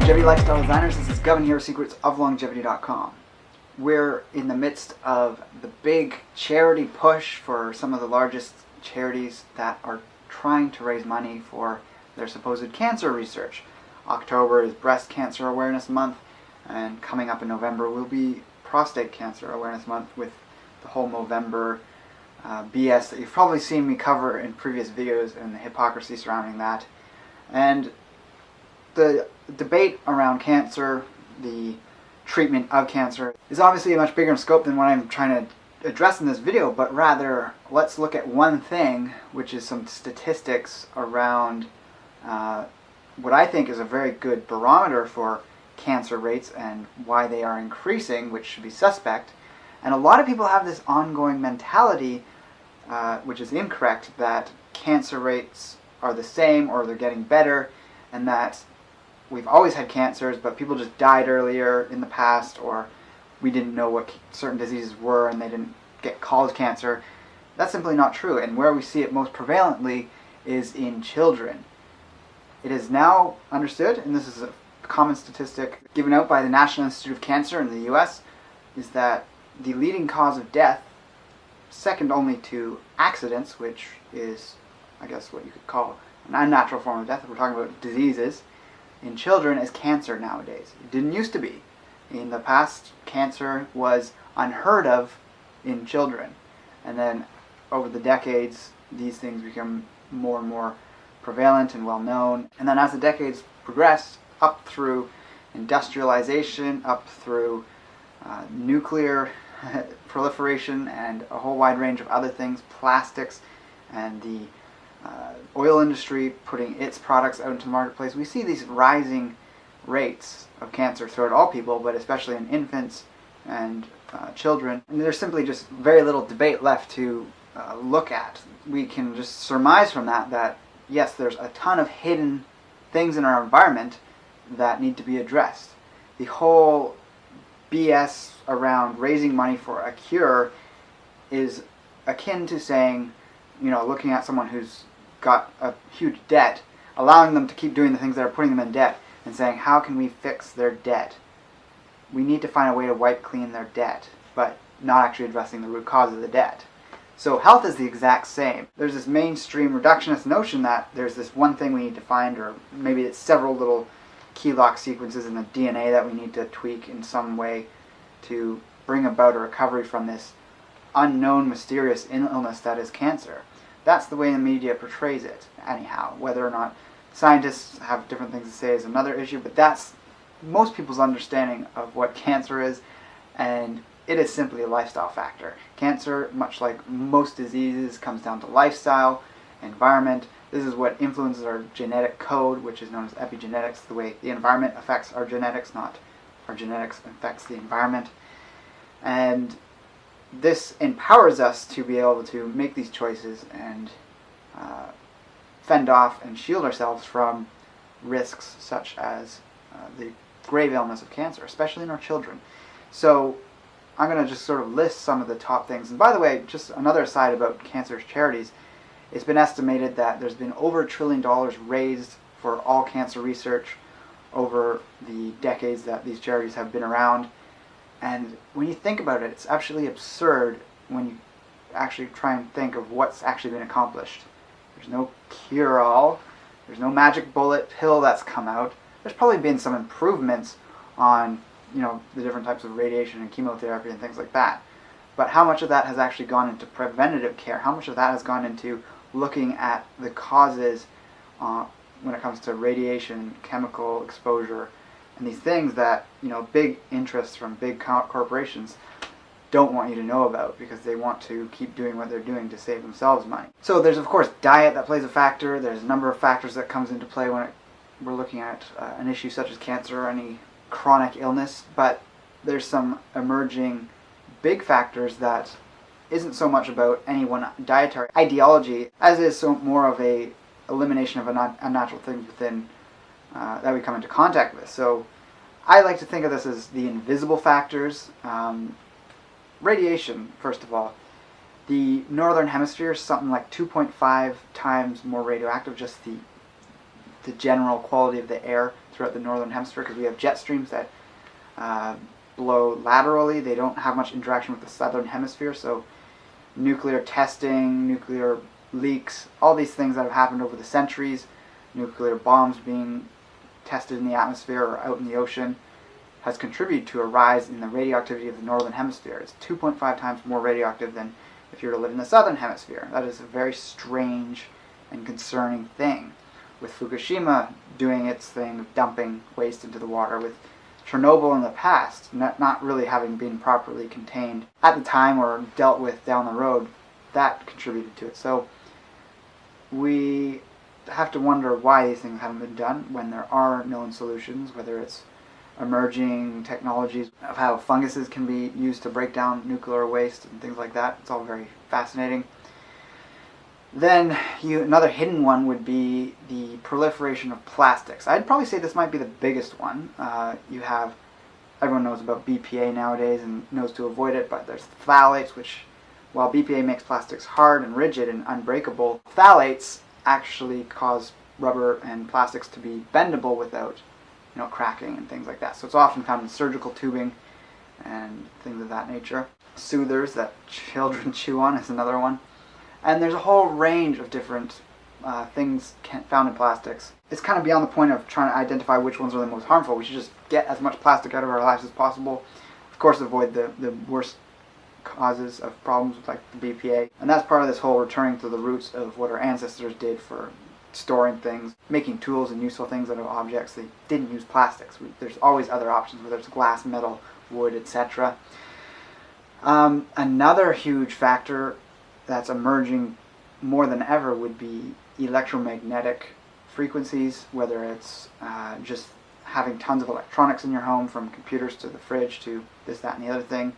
Longevity Lifestyle Designers. This is Gavin here, secretsoflongevity.com. We're in the midst of the big charity push for some of the largest charities that are trying to raise money for their supposed cancer research. October is Breast Cancer Awareness Month, and coming up in November will be Prostate Cancer Awareness Month, with the whole Movember BS that you've probably seen me cover in previous videos and the hypocrisy surrounding that. And the debate around cancer, the treatment of cancer, is obviously a much bigger in scope than what I'm trying to address in this video, but rather let's look at one thing, which is some statistics around what I think is a very good barometer for cancer rates and why they are increasing, which should be suspect. And a lot of people have this ongoing mentality, which is incorrect, that cancer rates are the same or they're getting better, and that we've always had cancers, but people just died earlier in the past, or we didn't know what certain diseases were and they didn't get called cancer. That's simply not true, and where we see it most prevalently is in children. It is now understood, and this is a common statistic given out by the National Institute of Cancer in the US, is that the leading cause of death, second only to accidents, which is, I guess, what you could call an unnatural form of death if we're talking about diseases, in children, is cancer nowadays. It didn't used to be. In the past, cancer was unheard of in children. And then over the decades, these things become more and more prevalent and well known. And then as the decades progressed, up through industrialization, up through nuclear proliferation and a whole wide range of other things, plastics, and the oil industry putting its products out into the marketplace, we see these rising rates of cancer throughout all people, but especially in infants and children. And there's simply just very little debate left to look at. We can just surmise from that yes, there's a ton of hidden things in our environment that need to be addressed. The whole BS around raising money for a cure is akin to saying, looking at someone who's got a huge debt, allowing them to keep doing the things that are putting them in debt, and saying, how can we fix their debt? We need to find a way to wipe clean their debt, but not actually addressing the root cause of the debt. So health is the exact same. There's this mainstream reductionist notion that there's this one thing we need to find, or maybe it's several little key lock sequences in the DNA that we need to tweak in some way to bring about a recovery from this unknown, mysterious illness that is cancer. That's the way the media portrays it, anyhow. Whether or not scientists have different things to say is another issue, but that's most people's understanding of what cancer is, and it is simply a lifestyle factor. Cancer, much like most diseases, comes down to lifestyle, environment. This is what influences our genetic code, which is known as epigenetics, the way the environment affects our genetics, not our genetics affects the environment. And this empowers us to be able to make these choices and fend off and shield ourselves from risks such as the grave illness of cancer, especially in our children. So I'm going to just sort of list some of the top things. And by the way, just another aside about cancer charities, it's been estimated that there's been over $1 trillion raised for all cancer research over the decades that these charities have been around. And when you think about it, it's absolutely absurd when you actually try and think of what's actually been accomplished. There's no cure-all. There's no magic bullet pill that's come out. There's probably been some improvements on, the different types of radiation and chemotherapy and things like that. But how much of that has actually gone into preventative care? How much of that has gone into looking at the causes when it comes to radiation, chemical exposure, and these things that, big interests from big corporations don't want you to know about because they want to keep doing what they're doing to save themselves money. So there's, of course, diet that plays a factor. There's a number of factors that comes into play when we're looking at an issue such as cancer or any chronic illness. But there's some emerging big factors that isn't so much about any one dietary ideology as is so more of a elimination of unnatural things within that we come into contact with. So I like to think of this as the invisible factors. Radiation, first of all. The northern hemisphere is something like 2.5 times more radioactive, just the the general quality of the air throughout the northern hemisphere, because we have jet streams that blow laterally. They don't have much interaction with the southern hemisphere, so nuclear testing, nuclear leaks, all these things that have happened over the centuries, nuclear bombs being tested in the atmosphere or out in the ocean, has contributed to a rise in the radioactivity of the northern hemisphere. It's 2.5 times more radioactive than if you were to live in the southern hemisphere. That is a very strange and concerning thing. With Fukushima doing its thing of dumping waste into the water, with Chernobyl in the past not really having been properly contained at the time or dealt with down the road, that contributed to it. So we have to wonder why these things haven't been done when there are known solutions, whether it's emerging technologies of how funguses can be used to break down nuclear waste and things like that. It's all very fascinating. Then another hidden one would be the proliferation of plastics. I'd probably say this might be the biggest one. Everyone knows about BPA nowadays and knows to avoid it, but there's phthalates, which, while BPA makes plastics hard and rigid and unbreakable, phthalates actually cause rubber and plastics to be bendable without cracking and things like that. So it's often found in surgical tubing and things of that nature. Soothers that children chew on is another one. And there's a whole range of different things found in plastics. It's kind of beyond the point of trying to identify which ones are the most harmful. We should just get as much plastic out of our lives as possible. Of course, avoid the worst causes of problems like the BPA. And that's part of this whole returning to the roots of what our ancestors did for storing things, making tools and useful things out of objects. They didn't use plastics. There's always other options, whether it's glass, metal, wood, etc. Another huge factor that's emerging more than ever would be electromagnetic frequencies, whether it's just having tons of electronics in your home, from computers to the fridge to this, that, and the other thing.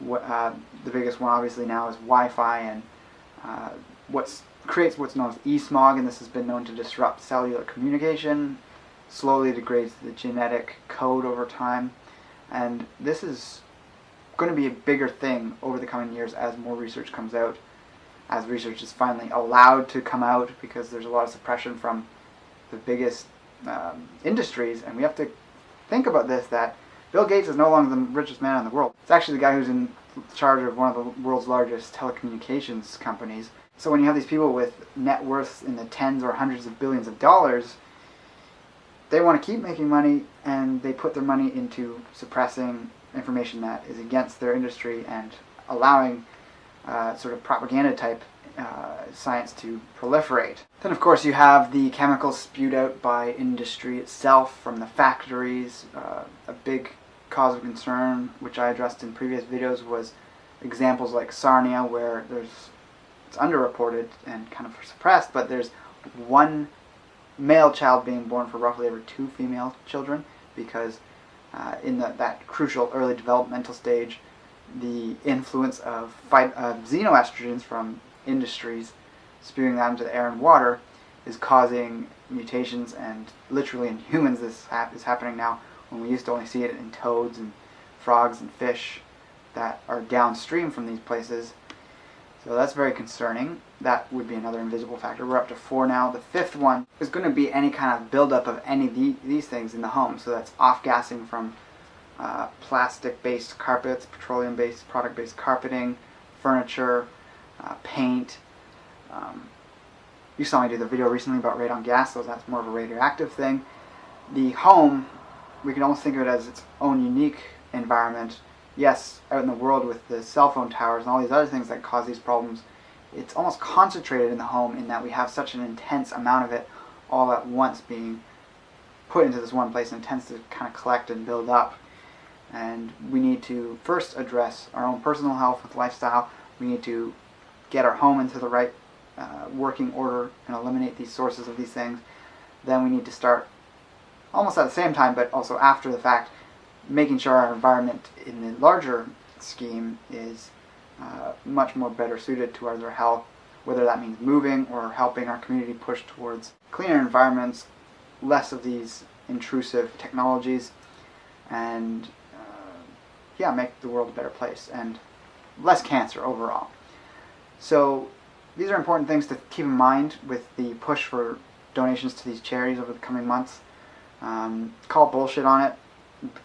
The biggest one obviously now is Wi-Fi, and creates what's known as e-smog, and this has been known to disrupt cellular communication, slowly degrades the genetic code over time, and this is going to be a bigger thing over the coming years as more research comes out, as research is finally allowed to come out, because there's a lot of suppression from the biggest industries. And we have to think about this, that Bill Gates is no longer the richest man in the world. It's actually the guy who's in charge of one of the world's largest telecommunications companies. So when you have these people with net worths in the tens or hundreds of billions of dollars, they want to keep making money, and they put their money into suppressing information that is against their industry and allowing sort of propaganda type science to proliferate. Then of course you have the chemicals spewed out by industry itself from the factories. A big cause of concern, which I addressed in previous videos, was examples like Sarnia, where it's underreported and kind of suppressed, but there's one male child being born for roughly every 2 female children, because in that crucial early developmental stage, the influence of xenoestrogens from industries spewing that into the air and water is causing mutations, and literally in humans this is happening now, when we used to only see it in toads and frogs and fish that are downstream from these places. So that's very concerning. That would be another invisible factor. We're up to 4 now. The 5th one is going to be any kind of buildup of any of these things in the home. So that's off-gassing from plastic-based carpets, petroleum-based, product-based carpeting, furniture, paint. You saw me do the video recently about radon gas, so that's more of a radioactive thing. The home, we can almost think of it as its own unique environment. Yes, out in the world with the cell phone towers and all these other things that cause these problems, it's almost concentrated in the home, in that we have such an intense amount of it all at once being put into this one place, and it tends to kind of collect and build up. And we need to first address our own personal health with lifestyle. We need to get our home into the right working order and eliminate these sources of these things. Then we need to start, almost at the same time, but also after the fact, making sure our environment in the larger scheme is much more better suited to our health, whether that means moving or helping our community push towards cleaner environments, less of these intrusive technologies, and make the world a better place, and less cancer overall. So these are important things to keep in mind with the push for donations to these charities over the coming months. Call bullshit on it.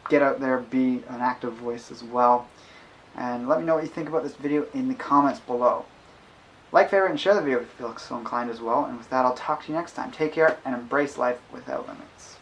Get out there, be an active voice as well. And let me know what you think about this video in the comments below. Like, favorite, and share the video if you feel so inclined as well. And with that, I'll talk to you next time. Take care and embrace life without limits.